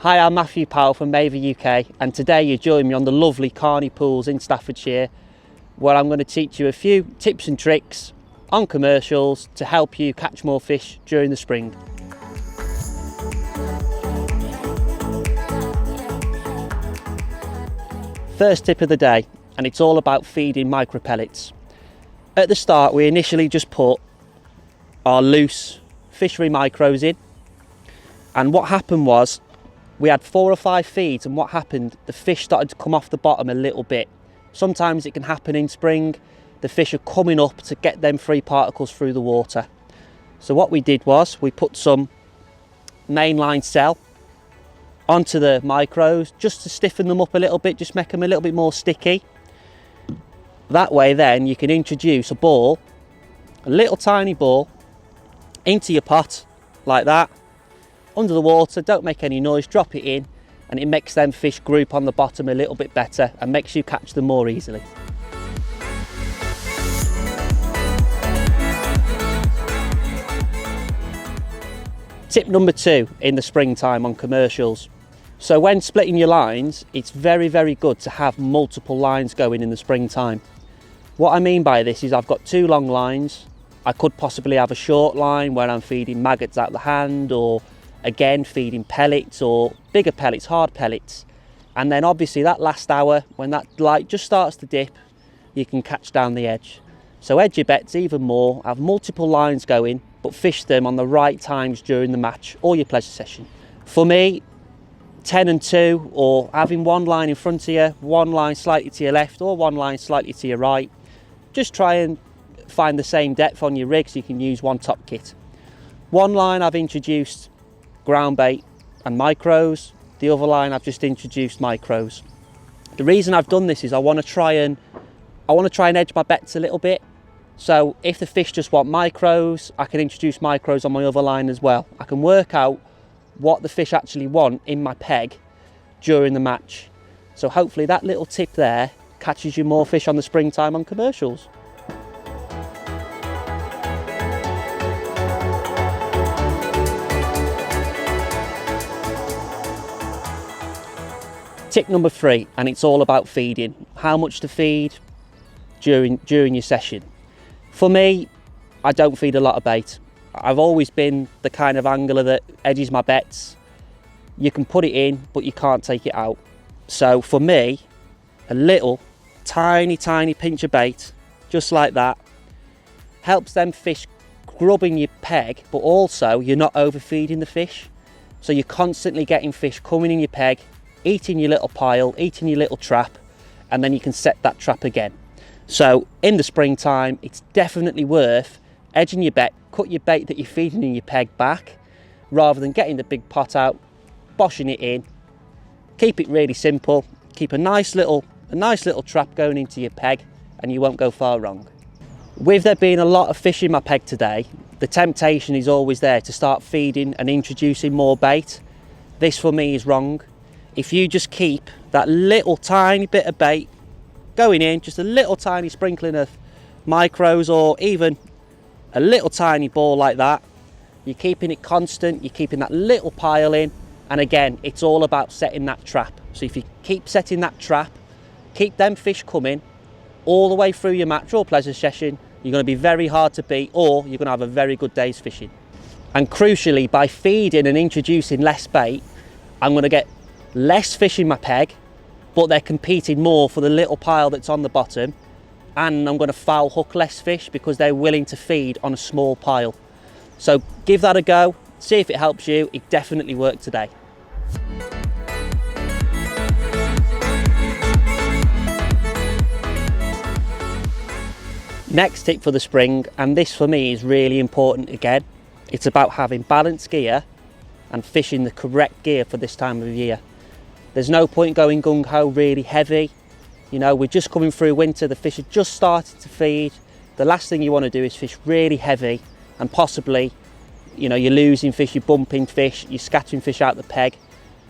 Hi, I'm Matthew Powell from Maver UK, and today you join me on the lovely Carney Pools in Staffordshire, where I'm going to teach you a few tips and tricks on commercials to help you catch more fish during the spring. First tip of the day, and it's all about feeding micropellets. At the start, we initially just put our loose fishery micros in, and what happened was we had 4 or 5 feeds, and what happened, the fish started to come off the bottom a little bit. Sometimes it can happen in spring. The fish are coming up to get them free particles through the water. So what we did was we put some mainline cell onto the micros just to stiffen them up a little bit, just make them a little bit more sticky. That way then you can introduce a ball, a little tiny ball, into your pot like that, under the water. Don't make any noise, drop it in, and it makes them fish group on the bottom a little bit better and makes you catch them more easily. Tip number 2 in the springtime on commercials. So when splitting your lines, it's very, very good to have multiple lines going in the springtime. What I mean by this is I've got 2 long lines. I could possibly have a short line where I'm feeding maggots out the hand, or again feeding pellets or bigger pellets, hard pellets. And then obviously that last hour, when that light just starts to dip, you can catch down the edge. So edge your bets even more, have multiple lines going, but fish them on the right times during the match or your pleasure session. For me, 10 and 2, or having one line in front of you, one line slightly to your left, or one line slightly to your right. Just try and find the same depth on your rig so you can use one top kit. One line I've introduced ground bait and micros. The other line I've just introduced micros. The reason I've done this is I want to try and edge my bets a little bit. So if the fish just want micros, I can introduce micros on my other line as well. I can work out what the fish actually want in my peg during the match. So hopefully that little tip there catches you more fish on the springtime on commercials. Tip number 3, and it's all about feeding. How much to feed during your session. For me, I don't feed a lot of bait. I've always been the kind of angler that edges my bets. You can put it in, but you can't take it out. So for me, a little tiny pinch of bait, just like that, helps them fish grubbing your peg, but also you're not overfeeding the fish. So you're constantly getting fish coming in your peg, eating your little pile, eating your little trap, and then you can set that trap again. So in the springtime, it's definitely worth edging your bet, cut your bait that you're feeding in your peg back, rather than getting the big pot out, boshing it in. Keep it really simple, keep a nice little trap going into your peg, and you won't go far wrong. With there being a lot of fish in my peg today, the temptation is always there to start feeding and introducing more bait. This for me is wrong. If you just keep that little tiny bit of bait going in, just a little tiny sprinkling of micros, or even a little tiny ball like that, you're keeping it constant, you're keeping that little pile in, and again, it's all about setting that trap. So if you keep setting that trap, keep them fish coming all the way through your match or pleasure session, you're going to be very hard to beat, or you're going to have a very good day's fishing. And crucially, by feeding and introducing less bait, I'm going to get less fish in my peg, but they're competing more for the little pile that's on the bottom, and I'm going to foul hook less fish because they're willing to feed on a small pile. So give that a go, see if it helps you. It definitely worked today. Next tip for the spring, and this for me is really important again, it's about having balanced gear and fishing the correct gear for this time of year. There's no point going gung-ho really heavy. You know, we're just coming through winter, the fish are just starting to feed. The last thing you want to do is fish really heavy, and possibly, you know, you're losing fish, you're bumping fish, you're scattering fish out the peg.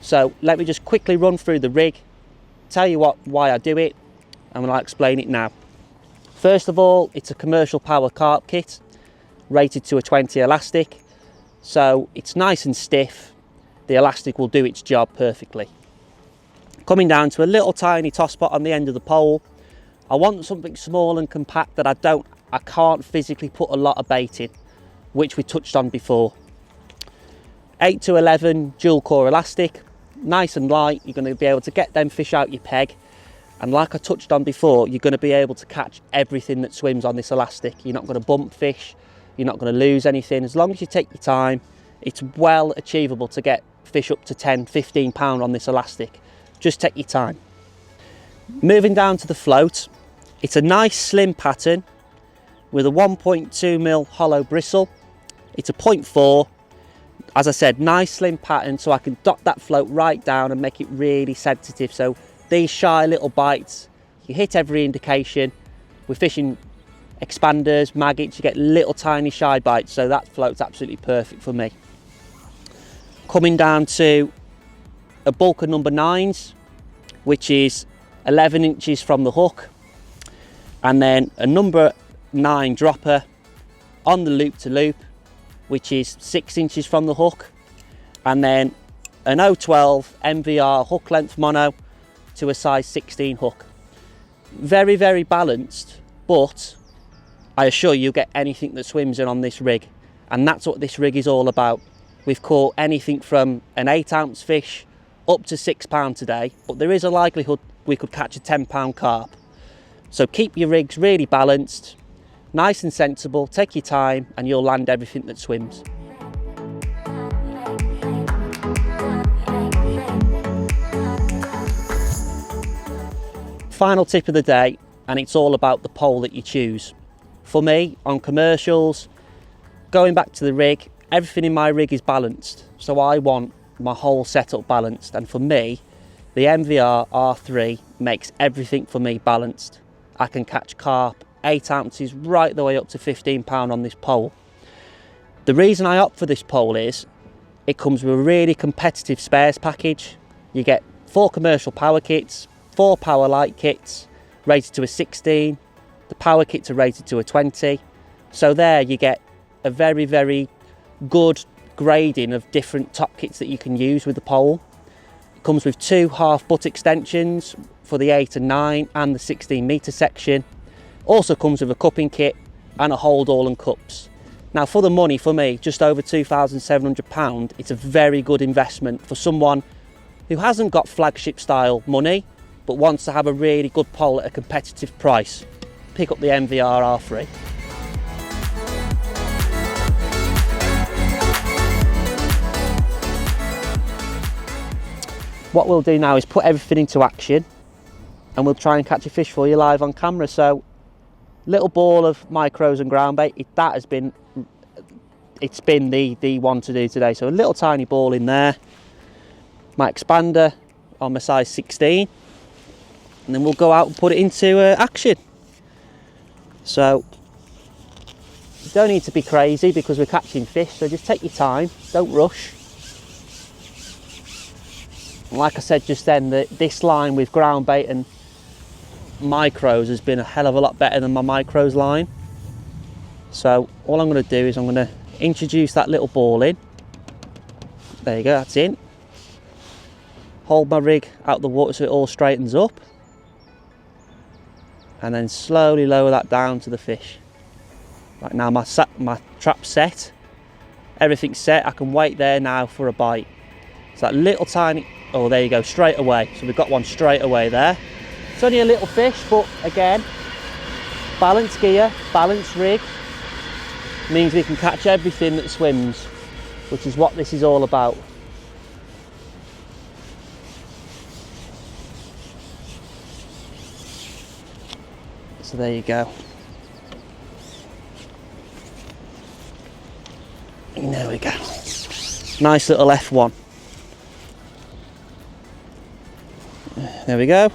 So let me just quickly run through the rig, tell you why I do it, and I'll explain it now. First of all, it's a commercial power carp kit, rated to a 20 elastic. So it's nice and stiff. the elastic will do its job perfectly. Coming down to a little tiny toss pot on the end of the pole. I want something small and compact that I can't physically put a lot of bait in, which we touched on before. 8 to 11 dual core elastic, nice and light. You're going to be able to get them fish out your peg, and like I touched on before, you're going to be able to catch everything that swims on this elastic. You're not going to bump fish, you're not going to lose anything. As long as you take your time, it's well achievable to get fish up to 10-15 pound on this elastic. Just take your time. Moving down to the float, it's a nice slim pattern with a 1.2mm hollow bristle. It's a 0.4. As I said, nice slim pattern, so I can dot that float right down and make it really sensitive. So these shy little bites, you hit every indication. We're fishing expanders, maggots, you get little tiny shy bites, so that float's absolutely perfect for me. Coming down to a bulk of number 9s, which is 11 inches from the hook, and then a number 9 dropper on the loop to loop, which is 6 inches from the hook, and then an 012 MVR hook length mono to a size 16 hook. Very, very balanced, but I assure you, get anything that swims in on this rig, and that's what this rig is all about. We've caught anything from an 8-ounce fish up to £6 today, but there is a likelihood we could catch a £10 carp. So keep your rigs really balanced, nice and sensible, take your time, and you'll land everything that swims. Final tip of the day, and it's all about the pole that you choose. For me, on commercials, going back to the rig, everything in my rig is balanced. So I want my whole setup balanced, and for me, the MVR R3 makes everything for me balanced. I can catch carp, 8 ounces, right the way up to £15 on this pole. The reason I opt for this pole is it comes with a really competitive spares package. You get 4 commercial power kits, 4 power light kits, rated to a 16. The power kits are rated to a 20. So there you get a very, very good grading of different top kits that you can use with the pole. It comes with 2 half butt extensions for the 8 and 9 and the 16 metre section. Also comes with a cupping kit and a hold all and cups. Now for the money, for me, just over £2,700, it's a very good investment for someone who hasn't got flagship style money but wants to have a really good pole at a competitive price. Pick up the MVR R3. What we'll do now is put everything into action, and we'll try and catch a fish for you live on camera. So, little ball of micros and ground bait. It's been the one to do today. So a little tiny ball in there, my expander on my size 16, and then we'll go out and put it into action. So you don't need to be crazy because we're catching fish. So just take your time, don't rush. And like I said just then, this line with ground bait and micros has been a hell of a lot better than my micros line. So all I'm going to do is I'm going to introduce that little ball in. There you go, that's in. Hold my rig out the water so it all straightens up, and then slowly lower that down to the fish. Right, now my trap's set, everything's set. I can wait there now for a bite. So that little tiny, oh there you go, straight away. So we've got one straight away there. It's only a little fish, but again, balanced gear, balanced rig, means we can catch everything that swims, which is what this is all about. So there you go. And there we go. Nice little F1. There we go.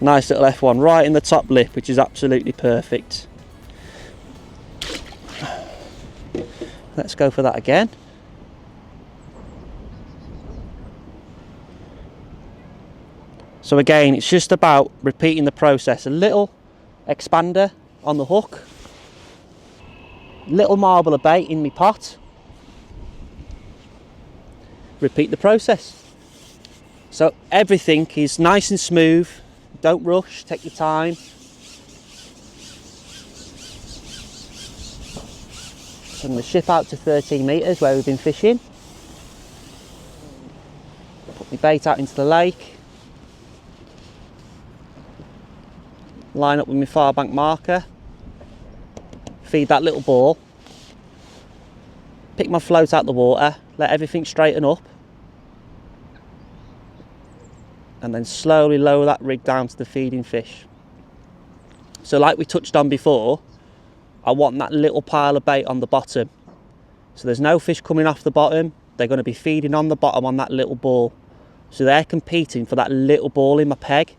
Nice little F1 right in the top lip, which is absolutely perfect. Let's go for that again. So again, it's just about repeating the process. A little expander on the hook, little marble of bait in my pot, repeat the process. So everything is nice and smooth, don't rush, take your time. So I'm going to ship out to 13 metres where we've been fishing. Put my bait out into the lake. Line up with my far bank marker. Feed that little ball. Pick my float out the water, let everything straighten up. And then slowly lower that rig down to the feeding fish. So like we touched on before, I want that little pile of bait on the bottom. So there's no fish coming off the bottom, they're going to be feeding on the bottom on that little ball. So they're competing for that little ball in my peg,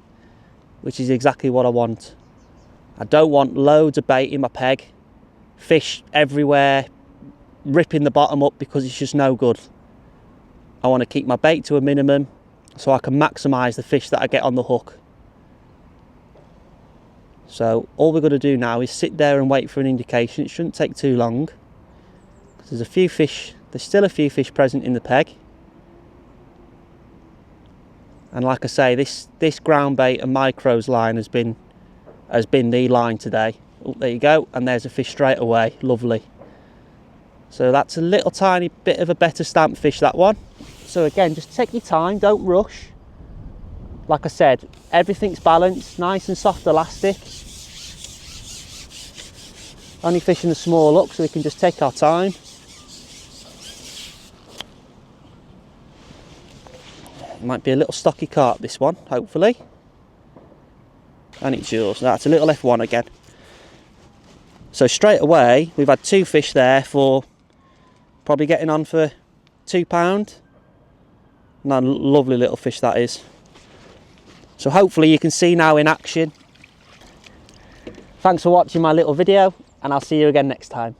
which is exactly what I want. I don't want loads of bait in my peg, fish everywhere, ripping the bottom up because it's just no good. I want to keep my bait to a minimum so I can maximise the fish that I get on the hook. So all we're going to do now is sit there and wait for an indication. It shouldn't take too long. There's a few fish, there's still a few fish present in the peg. And like I say, this ground bait and micros line has been the line today. Oh, there you go, and there's a fish straight away, lovely. So that's a little tiny bit of a better stamp fish, that one. So again, just take your time, don't rush. Like I said, everything's balanced, nice and soft elastic. Only fishing the small up so we can just take our time. It might be a little stocky carp, this one, hopefully. And it's yours. That's a little F1 again. So straight away, we've had two fish there for probably getting on for £2. And a lovely little fish that is. So hopefully you can see now in action. Thanks for watching my little video, and I'll see you again next time.